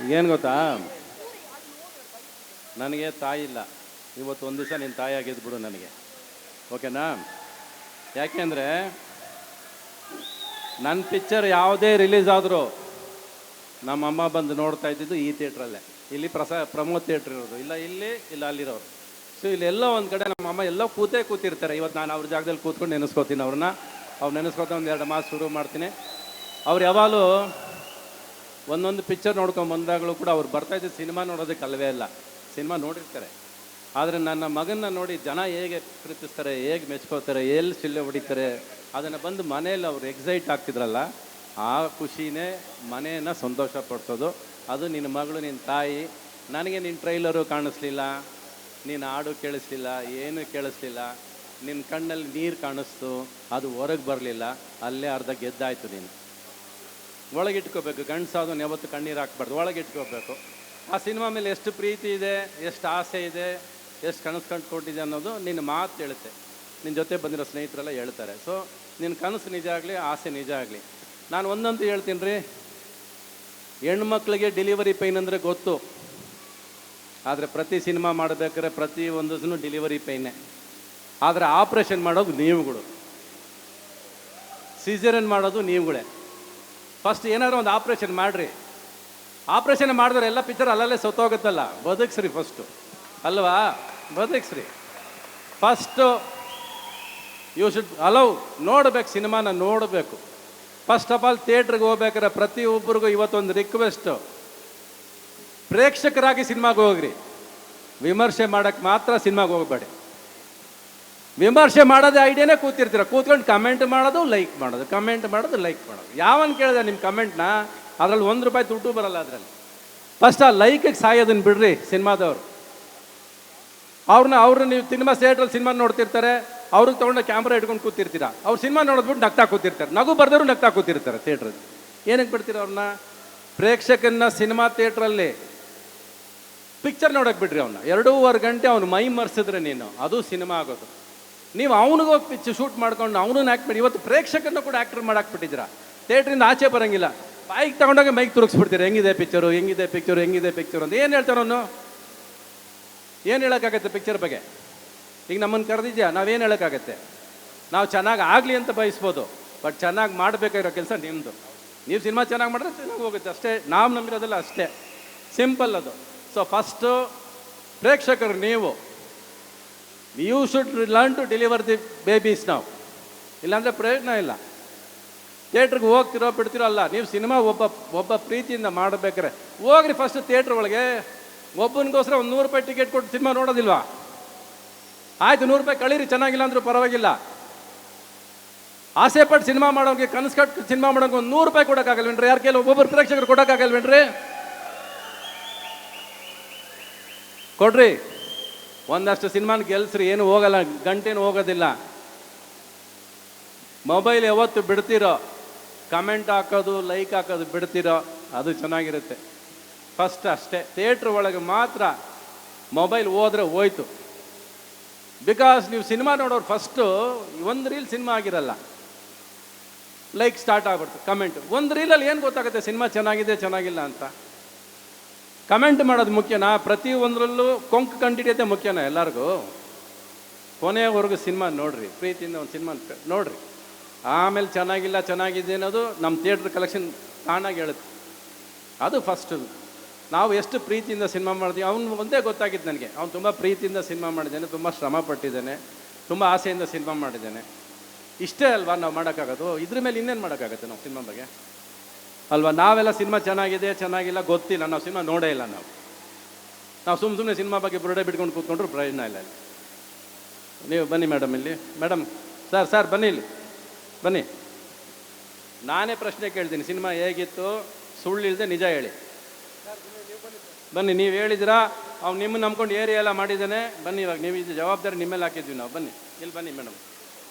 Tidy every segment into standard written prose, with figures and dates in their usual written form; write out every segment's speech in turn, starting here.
ಏನು ಗೊತ್ತಾ, ನನಗೆ ತಾಯಿ ಇಲ್ಲ. ಇವತ್ತು ಒಂದು ದಿವಸ ನಿನ್ನ ತಾಯಿ ಆಗಿದ್ದು ಬಿಡು ನನಗೆ, ಓಕೆನಾ? ಯಾಕೆಂದರೆ ನನ್ನ ಪಿಕ್ಚರ್ ಯಾವುದೇ ರಿಲೀಸ್ ಆದರೂ ನಮ್ಮಮ್ಮ ಬಂದು ನೋಡ್ತಾ ಇದ್ದಿದ್ದು ಈ ಥಿಯೇಟ್ರಲ್ಲೇ. ಇಲ್ಲಿ ಪ್ರಮೋದ್ ಥಿಯೇಟ್ರ್ ಇರೋದು ಇಲ್ಲ ಇಲ್ಲಿ, ಇಲ್ಲ ಅಲ್ಲಿರೋರು. ಸೊ ಇಲ್ಲೆಲ್ಲೋ ಒಂದು ಕಡೆ ನಮ್ಮಮ್ಮ ಎಲ್ಲೋ ಕೂತಿರ್ತಾರೆ. ಇವತ್ತು ನಾನು ಅವ್ರ ಜಾಗದಲ್ಲಿ ಕೂತ್ಕೊಂಡು ನೆನೆಸ್ಕೋತೀನಿ ಅವ್ರನ್ನ. ಅವ್ರು ನೆನೆಸ್ಕೊತ ಒಂದು 2 ಮಾತು ಶುರು ಮಾಡ್ತೀನಿ. ಅವ್ರು ಯಾವಾಗಲೂ ಒಂದೊಂದು ಪಿಕ್ಚರ್ ನೋಡ್ಕೊಂಡು ಬಂದಾಗಲೂ ಕೂಡ ಅವ್ರು ಬರ್ತಾಯಿದ್ದು ಸಿನಿಮಾ ನೋಡೋದಕ್ಕೆ ಅಲ್ಲವೇ ಇಲ್ಲ, ಸಿನಿಮಾ ನೋಡಿರ್ತಾರೆ. ಆದರೆ ನನ್ನ ಮಗನ್ನ ನೋಡಿ ಜನ ಹೇಗೆ ಪ್ರೀತಿಸ್ತಾರೆ, ಹೇಗೆ ಮೆಚ್ಕೋತಾರೆ, ಎಲ್ಲಿ ಸಿಳ್ಳೆ ಹೊಡಿತಾರೆ, ಅದನ್ನು ಬಂದು ಮನೇಲಿ ಅವ್ರು ಎಕ್ಸೈಟ್ ಆಗ್ತಿದ್ರಲ್ಲ, ಆ ಖುಷಿನೇ ಮನೆಯನ್ನು ಸಂತೋಷ ಪಡಿಸೋದು. ಅದು ನಿನ್ನ ಮಗಳು, ನಿನ್ನ ತಾಯಿ. ನನಗೆ ನಿನ್ನ ಟ್ರೈಲರು ಕಾಣಿಸ್ಲಿಲ್ಲ, ನೀನು ಹಾಡು ಕೇಳಿಸ್ಲಿಲ್ಲ, ಏನೂ ಕೇಳಿಸ್ಲಿಲ್ಲ, ನಿನ್ನ ಕಣ್ಣಲ್ಲಿ ನೀರು ಕಾಣಿಸ್ತು, ಅದು ಹೊರಗೆ ಬರಲಿಲ್ಲ, ಅಲ್ಲೇ ಅರ್ಧ ಗೆದ್ದಾಯಿತು. ನೀನು ಒಳಗಿಟ್ಕೋಬೇಕು. ಗಂಡಸಾದವನು ಯಾವತ್ತು ಕಣ್ಣೀರು ಹಾಕ್ಬಾರ್ದು, ಒಳಗಿಟ್ಕೋಬೇಕು. ಆ ಸಿನಿಮಾ ಮೇಲೆ ಎಷ್ಟು ಪ್ರೀತಿ ಇದೆ, ಎಷ್ಟು ಆಸೆ ಇದೆ, ಎಷ್ಟು ಕನಸು ಕಂಡುಕೊಂಡಿದೆ ಅನ್ನೋದು ನಿನ್ನ ಮಾತು ಹೇಳುತ್ತೆ. ನಿನ್ನ ಜೊತೆ ಬಂದಿರೋ ಸ್ನೇಹಿತರೆಲ್ಲ ಹೇಳ್ತಾರೆ. ಸೊ ನಿನ್ನ ಕನಸು ನಿಜ ಆಗಲಿ, ಆಸೆ ನಿಜ ಆಗಲಿ. ನಾನು ಒಂದಂತೂ ಹೇಳ್ತೀನಿ ರೀ, ಹೆಣ್ಮಕ್ಳಿಗೆ ಡೆಲಿವರಿ ಪೈನ್ ಅಂದರೆ ಗೊತ್ತು. ಆದರೆ ಪ್ರತಿ ಸಿನಿಮಾ ಮಾಡಬೇಕಾದ್ರೆ ಪ್ರತಿ ಒಂದು ಡೆಲಿವರಿ ಪೈನೇ. ಆದರೆ ಆಪ್ರೇಷನ್ ಮಾಡೋದು ನೀವುಗಳು, ಸಿಸೇರಿಯನ್ ಮಾಡೋದು ನೀವುಗಳೇ. ಫಸ್ಟ್ ಏನಾದರೂ ಒಂದು ಆಪ್ರೇಷನ್ ಮಾಡಿರಿ. ಆಪ್ರೇಷನ್ ಮಾಡಿದ್ರೆ ಎಲ್ಲ ಪಿಕ್ಚರ್ ಅಲ್ಲಲ್ಲೇ ಸತ್ತೋಗುತ್ತಲ್ಲ. ಬದುಕ್ಸ್ರಿ ಫಸ್ಟು, ಅಲ್ವಾ? ಬದುಕ್ಸ್ರಿ ಫಸ್ಟು. ಯು ಶುಡ್ ಅಲೌ, ನೋಡಬೇಕು, ಸಿನಿಮಾನ ನೋಡಬೇಕು. ಫಸ್ಟ್ ಆಫ್ ಆಲ್ ಥಿಯೇಟ್ರಿಗೆ ಹೋಗ್ಬೇಕಾದ್ರೆ ಪ್ರತಿಯೊಬ್ಬರಿಗೂ ಇವತ್ತೊಂದು ರಿಕ್ವೆಸ್ಟು, ಪ್ರೇಕ್ಷಕರಾಗಿ ಸಿನಿಮಾಗೆ ಹೋಗ್ರಿ. ವಿಮರ್ಶೆ ಮಾಡೋಕ್ಕೆ ಮಾತ್ರ ಸಿನಿಮಾಗೆ ಹೋಗಬೇಡಿ. ವಿಮರ್ಶೆ ಮಾಡೋದೇ ಐಡಿಯಾನೇ ಕೂತಿರ್ತೀರ, ಕೂತ್ಕೊಂಡು ಕಮೆಂಟ್ ಮಾಡೋದು, ಲೈಕ್ ಮಾಡೋದು, ಕಮೆಂಟ್ ಮಾಡೋದು, ಲೈಕ್ ಮಾಡೋದು. ಯಾವನ್ ಕೇಳಿದೆ ನಿಮ್ಮ ಕಮೆಂಟ್ನ? ಅದರಲ್ಲಿ ₹1 ದುಡ್ಡು ಬರಲ್ಲ. ಅದರಲ್ಲಿ ಫಸ್ಟ್ ಆ ಲೈಕಿಗೆ ಸಾಯೋದನ್ನು ಬಿಡ್ರಿ. ಸಿನಿಮಾದವರು ಅವ್ರನ್ನ ನೀವು ಸಿನಿಮಾ ಥಿಯೇಟ್ರಲ್ಲಿ ಸಿನಿಮಾ ನೋಡ್ತಿರ್ತಾರೆ, ಅವ್ರಿಗೆ ತೊಗೊಂಡು ಕ್ಯಾಮ್ರಾ ಇಟ್ಕೊಂಡು ಕೂತಿರ್ತೀರ. ಅವ್ರು ಸಿನಿಮಾ ನೋಡಿದ್ಬಿಟ್ಟು ನಗ್ತಾ ಕೂತಿರ್ತಾರೆ, ನಗು ಬರ್ದವರು ನಗ್ತಾ ಕೂತಿರ್ತಾರೆ ಥಿಯೇಟ್ರಲ್ಲಿ. ಏನಕ್ಕೆ ಬಿಡ್ತೀರ ಅವ್ರನ್ನ? ಪ್ರೇಕ್ಷಕನ್ನ ಸಿನಿಮಾ ಥಿಯೇಟ್ರಲ್ಲಿ ಪಿಕ್ಚರ್ ನೋಡೋಕೆ ಬಿಡ್ರಿ. ಅವನ್ನ 2.5 ಗಂಟೆ ಅವ್ನು ಮೈ ಮರೆಸಿದ್ರೆ ನೀನು, ಅದು ಸಿನಿಮಾ ಆಗೋದು. ನೀವು ಅವನಿಗೋಗಿ ಪಿಕ್ಚರ್ ಶೂಟ್ ಮಾಡ್ಕೊಂಡು ಅವನನ್ನು ಆ್ಯಕ್ಟ್ ಮಾಡಿ, ಇವತ್ತು ಪ್ರೇಕ್ಷಕರನ್ನು ಕೂಡ ಆ್ಯಕ್ಟರ್ ಮಾಡಾಕ್ಬಿಟ್ಟಿದ್ದೀರಾ. ಥಿಯೇಟ್ರಿಂದ ಆಚೆ ಬರೋಂಗಿಲ್ಲ, ಬೈಕ್ ತಗೊಂಡೋಗಿ ಮೈಕ್ ತುರುಗಿಸ್ಬಿಡ್ತೀರಿ. ಹೆಂಗಿದೆ ಪಿಕ್ಚರು, ಹೆಂಗಿದೆ ಪಿಕ್ಚರು, ಹೆಂಗಿದೆ ಪಿಕ್ಚರು ಅಂತ ಏನು ಹೇಳ್ತಾರವನು? ಏನು ಹೇಳೋಕ್ಕಾಗತ್ತೆ ಪಿಕ್ಚರ್ ಬಗ್ಗೆ? ಈಗ ನಮ್ಮನ್ನು ಕರೆದಿದ್ಯಾ, ನಾವೇನು ಹೇಳೋಕ್ಕಾಗತ್ತೆ? ನಾವು ಚೆನ್ನಾಗಿ ಆಗಲಿ ಅಂತ ಬಯಸ್ಬೋದು, ಬಟ್ ಚೆನ್ನಾಗಿ ಮಾಡಬೇಕಾಗಿರೋ ಕೆಲಸ ನಿಮ್ಮದು. ನೀವು ಸಿನಿಮಾ ಚೆನ್ನಾಗಿ ಮಾಡಿದ್ರೆ ಚೆನ್ನಾಗಿ ಹೋಗುತ್ತೆ ಅಷ್ಟೇ. ನಾವು ನಂಬಿರೋದಿಲ್ಲ ಅಷ್ಟೇ, ಸಿಂಪಲ್ ಅದು. ಸೊ ಫಸ್ಟು ಪ್ರೇಕ್ಷಕರು ನೀವು, you should learn to deliver the babies ನಾವು. ಇಲ್ಲಾಂದರೆ ಪ್ರಯೋಜನ ಇಲ್ಲ. ಥಿಯೇಟ್ರಿಗೆ ಹೋಗ್ತಿರೋ ಬಿಡ್ತಿರೋ ಅಲ್ಲ, ನೀವು ಸಿನಿಮಾ ಒಬ್ಬ ಪ್ರೀತಿಯಿಂದ ಮಾಡಬೇಕಾರೆ ಹೋಗ್ರಿ ಫಸ್ಟ್ ಥಿಯೇಟ್ರ್ ಒಳಗೆ. ಒಬ್ಬನಿಗೋಸ್ಕರ ಒಂದು ₹100 ಟಿಕೆಟ್ ಕೊಟ್ಟು ಸಿನಿಮಾ ನೋಡೋದಿಲ್ವಾ? ಆಯಿತು, ₹100 ಕಳೀರಿ, ಚೆನ್ನಾಗಿಲ್ಲ ಅಂದರೂ ಪರವಾಗಿಲ್ಲ. ಆಸೆ ಪಟ್ಟು ಸಿನಿಮಾ ಮಾಡೋರಿಗೆ, ಕನಸು ಕಟ್ಟು ಸಿನಿಮಾ ಮಾಡೋಕೆ ಒಂದು ₹100 ಕೊಡೋಕ್ಕಾಗಲ್ವೇನ್ರಿ? ಯಾರು ಕೇಳಿ ಒಬ್ಬೊಬ್ಬರು ಪ್ರೇಕ್ಷಕರು ಕೊಡೋಕ್ಕಾಗಲ್ವೇನ್ರಿ? ಕೊಡ್ರಿ. ಒಂದಷ್ಟು ಸಿನಿಮಾನ ಗೆಲ್ಸ್ರಿ, ಏನು ಹೋಗಲ್ಲ, ಗಂಟೇನು ಹೋಗೋದಿಲ್ಲ. ಮೊಬೈಲ್ ಯಾವತ್ತು ಬಿಡ್ತಿರೋ, ಕಮೆಂಟ್ ಹಾಕೋದು, ಲೈಕ್ ಹಾಕೋದು ಬಿಡ್ತಿರೋ, ಅದು ಚೆನ್ನಾಗಿರುತ್ತೆ. ಫಸ್ಟ್ ಅಷ್ಟೇ. ಥಿಯೇಟ್ರ್ ಒಳಗೆ ಮಾತ್ರ ಮೊಬೈಲ್ ಹೋದ್ರೆ ಹೋಯ್ತು. ಬಿಕಾಸ್ ನೀವು ಸಿನಿಮಾ ನೋಡೋರು ಫಸ್ಟು ಒಂದು ರೀಲ್ ಸಿನಿಮಾ ಆಗಿರಲ್ಲ, ಲೈಕ್ ಸ್ಟಾರ್ಟ್ ಆಗ್ಬಿಡ್ತು, ಕಮೆಂಟ್. ಒಂದು ರೀಲಲ್ಲಿ ಏನು ಗೊತ್ತಾಗುತ್ತೆ ಸಿನಿಮಾ ಚೆನ್ನಾಗಿದೆ ಚೆನ್ನಾಗಿಲ್ಲ ಅಂತ? ಕಮೆಂಟ್ ಮಾಡೋದು ಮುಖ್ಯನಾ? ಪ್ರತಿಯೊಂದರಲ್ಲೂ ಕೊಂಕು ಕಂಡಿಡಿಯೋದೇ ಮುಖ್ಯನಾ ಎಲ್ಲರಿಗೂ? ಕೊನೆಯವರೆಗೂ ಸಿನಿಮಾ ನೋಡ್ರಿ, ಪ್ರೀತಿಯಿಂದ ಒಂದು ಸಿನಿಮಾ ನೋಡ್ರಿ. ಆಮೇಲೆ ಚೆನ್ನಾಗಿಲ್ಲ ಚೆನ್ನಾಗಿದೆ ಅನ್ನೋದು ನಮ್ಮ ಥಿಯೇಟ್ರ್ ಕಲೆಕ್ಷನ್ ತಾನಾಗಿ ಹೇಳುತ್ತೆ. ಅದು ಫಸ್ಟು. ನಾವು ಎಷ್ಟು ಪ್ರೀತಿಯಿಂದ ಸಿನಿಮಾ ಮಾಡಿದ್ವಿ, ಅವ್ನು ಒಂದೇ ಗೊತ್ತಾಗಿತ್ತು ನನಗೆ. ಅವ್ನು ತುಂಬ ಪ್ರೀತಿಯಿಂದ ಸಿನಿಮಾ ಮಾಡಿದ್ದಾನೆ, ತುಂಬ ಶ್ರಮ ಪಟ್ಟಿದ್ದಾನೆ, ತುಂಬ ಆಸೆಯಿಂದ ಸಿನಿಮಾ ಮಾಡಿದ್ದಾನೆ. ಇಷ್ಟೇ ಅಲ್ವಾ ನಾವು ಮಾಡೋಕ್ಕಾಗೋದು? ಇದ್ರ ಮೇಲೆ ಇನ್ನೇನು ಮಾಡೋಕ್ಕಾಗತ್ತೆ ನಾವು ಸಿನಿಮಾ ಬಗ್ಗೆ, ಅಲ್ವಾ? ನಾವೆಲ್ಲ ಸಿನಿಮಾ ಚೆನ್ನಾಗಿದೆ ಚೆನ್ನಾಗಿಲ್ಲ ಗೊತ್ತಿಲ್ಲ, ನಾವು ಸಿನಿಮಾ ನೋಡೇ ಇಲ್ಲ. ನಾವು ಸುಮ್ಮನೆ ಸಿನಿಮಾ ಬಗ್ಗೆ ಬುರುಡೆ ಬಿಟ್ಕೊಂಡು ಕೂತ್ಕೊಂಡ್ರು ಪ್ರಯೋಜನ ಇಲ್ಲ. ನೀವು ಬನ್ನಿ ಮೇಡಮ್, ಇಲ್ಲಿ ಮೇಡಮ್, ಸರ್ ಬನ್ನಿ, ಇಲ್ಲಿ ಬನ್ನಿ. ನಾನೇ ಪ್ರಶ್ನೆ ಕೇಳ್ತೀನಿ, ಸಿನಿಮಾ ಹೇಗಿತ್ತು? ಸುಳ್ಳಿಲ್ಲದೆ ನಿಜ ಹೇಳಿ. ಬನ್ನಿ, ನೀವು ಹೇಳಿದಿರಾ ಅವ್ನು ನಿಮ್ಮನ್ನು ನಂಬ್ಕೊಂಡು ಏರಿಯಾ ಎಲ್ಲ ಮಾಡಿದ್ದಾನೆ. ಬನ್ನಿ, ಇವಾಗ ನೀವು ಇದು ಜವಾಬ್ದಾರಿ ನಿಮ್ಮೇಲೆ ಹಾಕಿದ್ವಿ ನಾವು. ಬನ್ನಿ, ಇಲ್ಲಿ ಬನ್ನಿ ಮೇಡಮ್,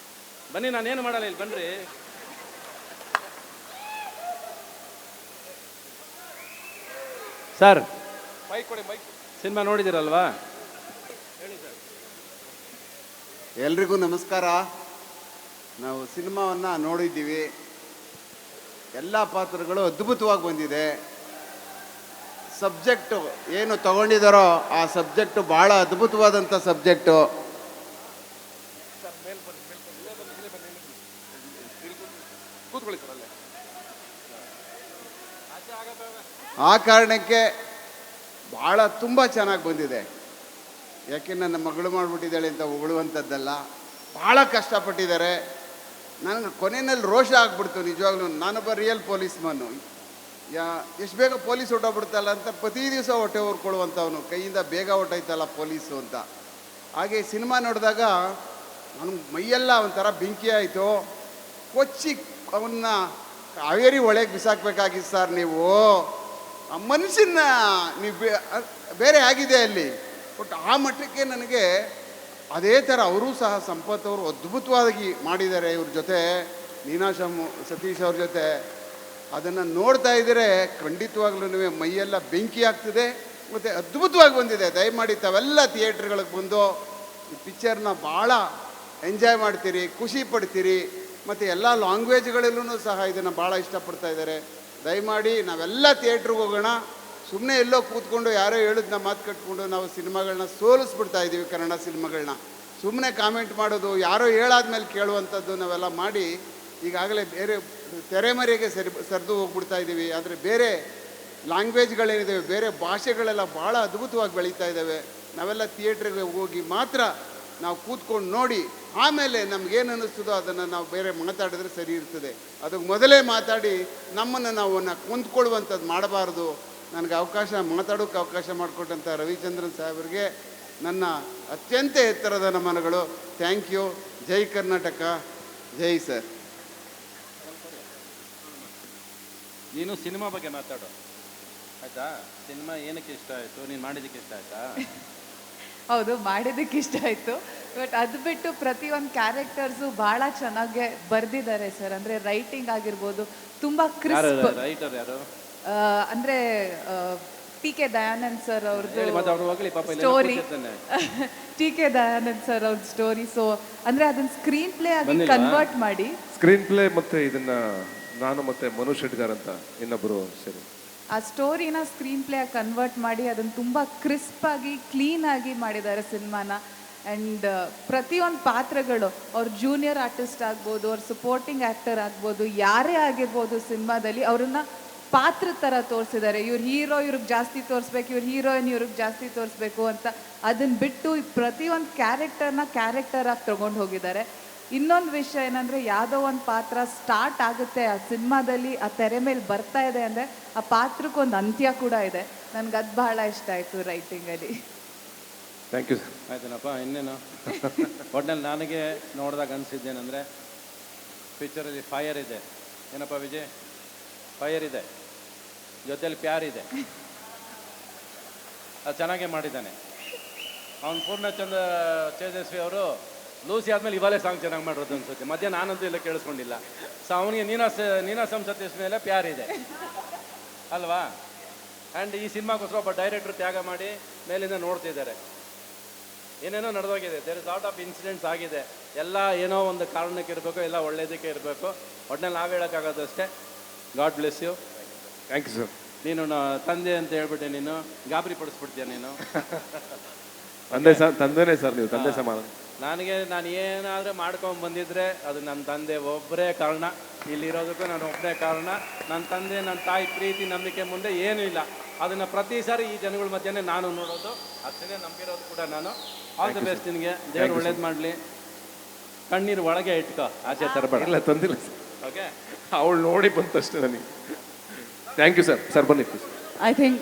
ಬನ್ನಿ. ನಾನೇನು ಮಾಡಲ್ಲ, ಇಲ್ಲಿ ಬನ್ನಿರಿ. ಸರ್ ಮೈಕ್ ಕೊಡಿ, ಮೈಕ್. ಸಿನಿಮಾ ನೋಡಿದಿರಲ್ವಾ? ಹೇಳಿ ಸರ್. ಎಲ್ರಿಗೂ ನಮಸ್ಕಾರ. ನಾವು ಸಿನಿಮಾವನ್ನು ನೋಡಿದ್ದೀವಿ. ಎಲ್ಲ ಪಾತ್ರಗಳು ಅದ್ಭುತವಾಗಿ ಬಂದಿದೆ. ಸಬ್ಜೆಕ್ಟು ಏನು ತಗೊಂಡಿದ್ದಾರೋ ಆ ಸಬ್ಜೆಕ್ಟು ಭಾಳ ಅದ್ಭುತವಾದಂಥ ಸಬ್ಜೆಕ್ಟು. ಆ ಕಾರಣಕ್ಕೆ ಭಾಳ ತುಂಬ ಚೆನ್ನಾಗಿ ಬಂದಿದೆ. ಯಾಕೆ ನನ್ನ ಮಗಳು ಮಾಡಿಬಿಟ್ಟಿದ್ದಾಳೆ ಅಂತ ಹೊಗಳುವಂಥದ್ದಲ್ಲ, ಭಾಳ ಕಷ್ಟಪಟ್ಟಿದ್ದಾರೆ. ನನಗೆ ಕೊನೆಯಲ್ಲಿ ರೋಷ ಆಗ್ಬಿಡ್ತು ನಿಜವಾಗ್ಲೂ. ನಾನೊಬ್ಬ ರಿಯಲ್ ಪೊಲೀಸ್ಮನ್ನು. ಎಷ್ಟು ಬೇಗ ಪೊಲೀಸ್ ಹೊಟ್ಟೋಗ್ಬಿಡ್ತಲ್ಲ ಅಂತ ಪ್ರತಿ ದಿವಸ ಹೊಟ್ಟೆ ಹೊರ್ಕೊಳ್ಳುವಂಥವನು, ಕೈಯಿಂದ ಬೇಗ ಹೊಟ್ಟೋಯ್ತಲ್ಲ ಪೊಲೀಸು ಅಂತ. ಹಾಗೆ ಸಿನಿಮಾ ನೋಡಿದಾಗ ನನಗೆ ಮೈಯೆಲ್ಲ ಒಂಥರ ಬೆಂಕಿ ಆಯಿತು. ಕೊಚ್ಚಿ ಅವನ್ನ ಕಾವೇರಿ ಒಳಗೆ ಬಿಸಾಕಬೇಕಾಗಿತ್ತು ಸರ್ ನೀವು. ಆ ಮನುಷ್ಯನ ನೀವು ಬೇರೆ ಆಗಿದೆ ಅಲ್ಲಿ. ಬಟ್ ಆ ಮಟ್ಟಕ್ಕೆ ನನಗೆ ಅದೇ ಥರ ಅವರೂ ಸಹ ಸಂಪತ್ ಅವರು ಅದ್ಭುತವಾಗಿ ಮಾಡಿದ್ದಾರೆ. ಇವ್ರ ಜೊತೆ ಸತೀಶ್ ಅವ್ರ ಜೊತೆ ಅದನ್ನು ನೋಡ್ತಾ ಇದ್ದರೆ ಖಂಡಿತವಾಗ್ಲೂ ಮೈಯೆಲ್ಲ ಬೆಂಕಿ ಆಗ್ತದೆ ಮತ್ತು ಅದ್ಭುತವಾಗಿ ಬಂದಿದೆ. ದಯಮಾಡಿ ತಾವೆಲ್ಲ ಥಿಯೇಟ್ರ್ಗಳಿಗೆ ಬಂದು ಈ ಪಿಕ್ಚರ್ನ ಭಾಳ ಎಂಜಾಯ್ ಮಾಡ್ತೀರಿ, ಖುಷಿ ಪಡ್ತೀರಿ. ಮತ್ತು ಎಲ್ಲ ಲ್ಯಾಂಗ್ವೇಜ್ಗಳಲ್ಲೂ ಸಹ ಇದನ್ನು ಭಾಳ ಇಷ್ಟಪಡ್ತಾ ಇದ್ದಾರೆ. ದಯಮಾಡಿ ನಾವೆಲ್ಲ ಥಿಯೇಟ್ರಿಗೆ ಹೋಗೋಣ. ಸುಮ್ಮನೆ ಎಲ್ಲೋ ಕೂತ್ಕೊಂಡು ಯಾರೋ ಹೇಳಿದ್ನ ಮಾತು ಕಟ್ಕೊಂಡು ನಾವು ಸಿನಿಮಾಗಳನ್ನ ಸೋಲಿಸ್ಬಿಡ್ತಾ ಇದ್ದೀವಿ. ಕನ್ನಡ ಸಿನಿಮಾಗಳನ್ನ ಸುಮ್ಮನೆ ಕಾಮೆಂಟ್ ಮಾಡೋದು, ಯಾರೋ ಹೇಳಾದ್ಮೇಲೆ ಕೇಳುವಂಥದ್ದು ನಾವೆಲ್ಲ ಮಾಡಿ ಈಗಾಗಲೇ ಬೇರೆ ತೆರೆಮರೆಗೆ ಸರಿದು ಹೋಗ್ಬಿಡ್ತಾ ಇದ್ದೀವಿ. ಆದರೆ ಬೇರೆ ಲ್ಯಾಂಗ್ವೇಜ್ಗಳೇನಿದ್ದಾವೆ, ಬೇರೆ ಭಾಷೆಗಳೆಲ್ಲ ಭಾಳ ಅದ್ಭುತವಾಗಿ ಬೆಳೀತಾ ಇದ್ದಾವೆ. ನಾವೆಲ್ಲ ಥಿಯೇಟ್ರಿಗೆ ಹೋಗಿ ಮಾತ್ರ ನಾವು ಕೂತ್ಕೊಂಡು ನೋಡಿ ಆಮೇಲೆ ನಮಗೇನು ಅನ್ನಿಸ್ತದೋ ಅದನ್ನು ನಾವು ಬೇರೆ ಮಾತಾಡಿದ್ರೆ ಸರಿ ಇರ್ತದೆ. ಅದಕ್ಕೆ ಮೊದಲೇ ಮಾತಾಡಿ ನಮ್ಮನ್ನು ನಾವು ಕೊಂದ್ಕೊಳ್ಳುವಂಥದ್ದು ಮಾಡಬಾರ್ದು. ನನಗೆ ಮಾತಾಡೋಕ್ಕೆ ಅವಕಾಶ ಮಾಡಿಕೊಟ್ಟಂಥ ರವಿಚಂದ್ರನ್ ಸಾಹೇಬರಿಗೆ ನನ್ನ ಅತ್ಯಂತ ಎತ್ತರದ ನಮನಗಳು. Thank you. ಜೈ ಕರ್ನಾಟಕ, ಜೈ ಸರ್. ನೀನು ಸಿನಿಮಾ ಬಗ್ಗೆ ಮಾತಾಡು ಆಯ್ತಾ? ಸಿನಿಮಾ ಏನಕ್ಕೆ ಇಷ್ಟ ಆಯಿತು? ನೀನು ಮಾಡಿದ್ದಕ್ಕೆ ಇಷ್ಟ ಆಯ್ತಾ? ಹೌದು, ಮಾಡಿದ್ದಕ್ಕೆ ಇಷ್ಟ ಆಯಿತು. ಬಟ್ ಅದು ಬಿಟ್ಟು ಪ್ರತಿಯೊಂದು ಕ್ಯಾರೆಕ್ಟರ್ಸು ಭಾಳ ಚೆನ್ನಾಗಿ ಬರೆದಿದ್ದಾರೆ ಸರ್. ಅಂದರೆ ರೈಟಿಂಗ್ ಆಗಿರ್ಬೋದು ತುಂಬ ಕ್ರಿಸ್ಪ್. ರೈಟರ್ ಯಾರು? ಅಂದರೆ ಟಿ.ಕೆ. ದಯಾನಂದ್ ಸರ್ ಅವ್ರದ್ದು ಸ್ಟೋರಿ. ಟಿ.ಕೆ. ದಯಾನಂದ್ ಸರ್ ಅವ್ರದ್ದು ಸ್ಟೋರಿ. ಸೊ ಅಂದರೆ ಅದನ್ನ ಸ್ಕ್ರೀನ್ ಪ್ಲೇ ಆಗಿ ಕನ್ವರ್ಟ್ ಮಾಡಿ, ಸ್ಕ್ರೀನ್ ಪ್ಲೇ ಮತ್ತು ಇದನ್ನ ನಾನು ಮತ್ತೆ ಮನು ಶೆಟ್ಗಾರ್ ಅಂತ ಇನ್ನೊಬ್ಬರು ಸರಿ ಆ ಸ್ಟೋರಿನ ಸ್ಕ್ರೀನ್ ಪ್ಲೇ ಆಗಿ ಕನ್ವರ್ಟ್ ಮಾಡಿ ಅದನ್ನು ತುಂಬ ಕ್ರಿಸ್ಪಾಗಿ ಕ್ಲೀನಾಗಿ ಮಾಡಿದ್ದಾರೆ ಸಿನಿಮಾನ. ಆ್ಯಂಡ್ ಪ್ರತಿಯೊಂದು ಪಾತ್ರಗಳು, ಅವ್ರ ಜೂನಿಯರ್ ಆರ್ಟಿಸ್ಟ್ ಆಗ್ಬೋದು, ಅವ್ರ ಸಪೋರ್ಟಿಂಗ್ ಆ್ಯಕ್ಟರ್ ಆಗ್ಬೋದು, ಯಾರೇ ಆಗಿರ್ಬೋದು, ಸಿನಿಮಾದಲ್ಲಿ ಅವ್ರನ್ನ ಪಾತ್ರ ಥರ ತೋರಿಸಿದ್ದಾರೆ. ಇವ್ರು ಹೀರೋ ಇವ್ರಿಗೆ ಜಾಸ್ತಿ ತೋರಿಸ್ಬೇಕು, ಇವ್ರು ಹೀರೋಯಿನ್ ಇವ್ರಿಗೆ ಜಾಸ್ತಿ ತೋರಿಸ್ಬೇಕು ಅಂತ ಅದನ್ನು ಬಿಟ್ಟು ಪ್ರತಿಯೊಂದು ಕ್ಯಾರೆಕ್ಟರಾಗಿ ತೊಗೊಂಡು ಹೋಗಿದ್ದಾರೆ. ಇನ್ನೊಂದು ವಿಷಯ ಏನಂದರೆ, ಯಾವುದೋ ಒಂದು ಪಾತ್ರ ಸ್ಟಾರ್ಟ್ ಆಗುತ್ತೆ ಆ ಸಿನಿಮಾದಲ್ಲಿ, ಆ ತೆರೆ ಮೇಲೆ ಬರ್ತಾ ಇದೆ ಅಂದರೆ ಆ ಪಾತ್ರಕ್ಕೊಂದು ಅಂತ್ಯ ಕೂಡ ಇದೆ. ನನಗೆ ಅದು ಬಹಳ ಇಷ್ಟ ಆಯಿತು ರೈಟಿಂಗಲ್ಲಿ. Thank you sir. ಆಯ್ತೇನಪ್ಪ, ಇನ್ನೇನು ಒಟ್ನಲ್ಲಿ ನನಗೆ ನೋಡಿದಾಗ ಅನಿಸಿದ್ದೇನೆಂದರೆ, ಪಿಕ್ಚರಲ್ಲಿ ಫೈರ್ ಇದೆ. ಏನಪ್ಪ ವಿಜಯ್? ಫೈರ್ ಇದೆ, ಜೊತೆಲಿ ಪ್ಯಾರ್ ಇದೆ. ಅದು ಚೆನ್ನಾಗೇ ಮಾಡಿದ್ದಾನೆ ಅವನು. ಪೂರ್ಣಚಂದ್ರ ತೇಜಸ್ವಿ ಅವರು ಲೂಸಿ ಆದಮೇಲೆ ಇವಾಗಲೇ ಸಾಂಗ್ ಚೆನ್ನಾಗಿ ಮಾಡಿರೋದು ಅನ್ಸುತ್ತೆ. ಮಧ್ಯ ನಾನಂತೂ ಇಲ್ಲ ಕೇಳಿಸ್ಕೊಂಡಿಲ್ಲ. ಸೊ ಅವನಿಗೆ ನೀನಾಸಂ ಸತೀಶ್ ಮೇಲೆ ಪ್ಯಾರ್ ಇದೆ ಅಲ್ವಾ? ಆ್ಯಂಡ್ ಈ ಸಿನಿಮಾಗೋಸ್ಕರ ಒಬ್ಬ ಡೈರೆಕ್ಟ್ರು ತ್ಯಾಗ ಮಾಡಿ ಮೇಲಿಂದ ನೋಡ್ತಿದ್ದಾರೆ. ಏನೇನೋ ನಡೆದೋಗಿದೆ. There is lot of incidents ಆಗಿದೆ. ಎಲ್ಲ ಏನೋ ಒಂದು ಕಾರಣಕ್ಕೆ ಇರಬೇಕು, ಎಲ್ಲ ಒಳ್ಳೇದಕ್ಕೆ ಇರಬೇಕು. ಒಟ್ಟಿನಲ್ಲಿ ನಾವು ಹೇಳೋಕ್ಕಾಗೋದು ಅಷ್ಟೇ. God bless you. Thank you sir. ನೀನು ತಂದೆ ಅಂತ ಹೇಳ್ಬಿಟ್ಟೆ, ನೀನು ಗಾಬರಿ ಪಡಿಸ್ಬಿಡ್ತೀಯ ನೀನು. ತಂದೆನೇ ಸರ್ ನೀವು, ತಂದೆ ಸಮಾನ. ನಾನು ಏನಾದರೂ ಮಾಡ್ಕೊಂಡು ಬಂದಿದ್ರೆ ಅದು ನನ್ನ ತಂದೆ ಒಬ್ಬರೇ ಕಾರಣ. ಇಲ್ಲಿರೋದಕ್ಕೂ ನಾನು ಒಬ್ಬರೇ ಕಾರಣ. ನನ್ನ ತಂದೆ, ನನ್ನ ತಾಯಿ ಪ್ರೀತಿ ನಂಬಿಕೆ ಮುಂದೆ ಏನೂ ಇಲ್ಲ. ಅದನ್ನು ಪ್ರತಿ ಸಾರಿ ಈ ಜನಗಳ ಮಧ್ಯೆ ನಾನು ನೋಡೋದು, ಅಷ್ಟೇ ನಂಬಿರೋದು ಕೂಡ ನಾನು. ಆಲ್ ದಿ ಬೆಸ್ಟ್ ನಿನಗೆ. ದೇವ್ರು ಒಳ್ಳೇದು ಮಾಡಲಿ. ಕಣ್ಣೀರು ಒಳಗೆ ಇಟ್ಕೋ, ಆಚೆ ತರಬೇಡ. ಇಲ್ಲ, ತಂದಿಲ್ಲ ಸರ್. ಓಕೆ, ಅವಳು ನೋಡಿ ಬಂತಷ್ಟೇ ನನಗೆ. Thank you sir. ಸರ್ ಬನ್ನಿ. I think